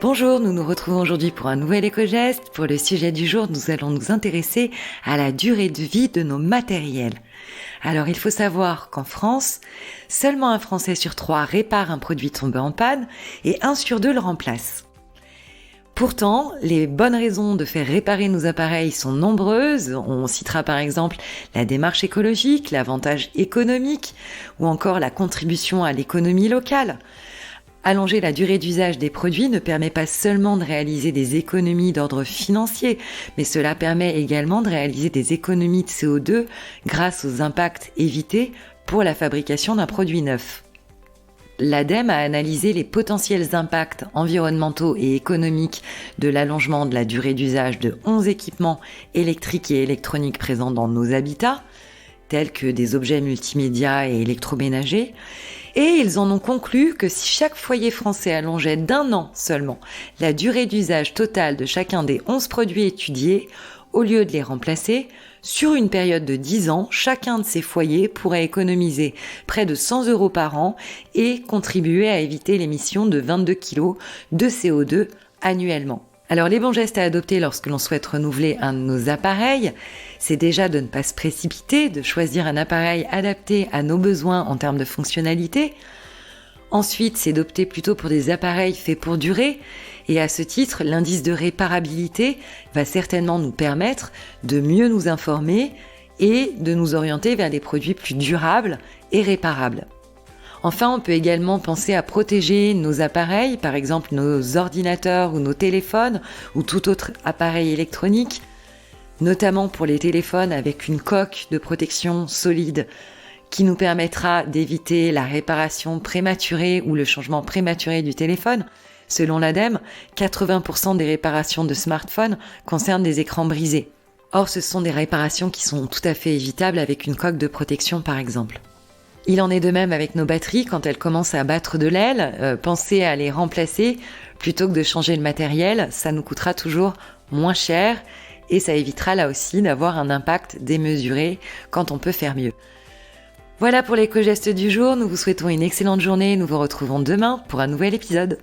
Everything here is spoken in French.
Bonjour, nous nous retrouvons aujourd'hui pour un nouvel éco-geste. Pour le sujet du jour, nous allons nous intéresser à la durée de vie de nos matériels. Alors, il faut savoir qu'en France, seulement un Français sur 3 répare un produit tombé en panne et 1 sur 2 le remplace. Pourtant, les bonnes raisons de faire réparer nos appareils sont nombreuses. On citera par exemple la démarche écologique, l'avantage économique ou encore la contribution à l'économie locale. Allonger la durée d'usage des produits ne permet pas seulement de réaliser des économies d'ordre financier, mais cela permet également de réaliser des économies de CO2 grâce aux impacts évités pour la fabrication d'un produit neuf. L'ADEME a analysé les potentiels impacts environnementaux et économiques de l'allongement de la durée d'usage de 11 équipements électriques et électroniques présents dans nos habitats, tels que des objets multimédia et électroménagers, et ils en ont conclu que si chaque foyer français allongeait d'1 an seulement la durée d'usage totale de chacun des 11 produits étudiés, au lieu de les remplacer, sur une période de 10 ans, chacun de ces foyers pourrait économiser près de 100 € par an et contribuer à éviter l'émission de 22 kg de CO2 annuellement. Alors les bons gestes à adopter lorsque l'on souhaite renouveler un de nos appareils, c'est déjà de ne pas se précipiter, de choisir un appareil adapté à nos besoins en termes de fonctionnalité. Ensuite, c'est d'opter plutôt pour des appareils faits pour durer. Et à ce titre, l'indice de réparabilité va certainement nous permettre de mieux nous informer et de nous orienter vers des produits plus durables et réparables. Enfin, on peut également penser à protéger nos appareils, par exemple nos ordinateurs ou nos téléphones ou tout autre appareil électronique, notamment pour les téléphones avec une coque de protection solide qui nous permettra d'éviter la réparation prématurée ou le changement prématuré du téléphone. Selon l'ADEME, 80% des réparations de smartphones concernent des écrans brisés. Or, ce sont des réparations qui sont tout à fait évitables avec une coque de protection par exemple. Il en est de même avec nos batteries, quand elles commencent à battre de l'aile, pensez à les remplacer plutôt que de changer le matériel, ça nous coûtera toujours moins cher et ça évitera là aussi d'avoir un impact démesuré quand on peut faire mieux. Voilà pour l'éco-geste du jour, nous vous souhaitons une excellente journée et nous vous retrouvons demain pour un nouvel épisode.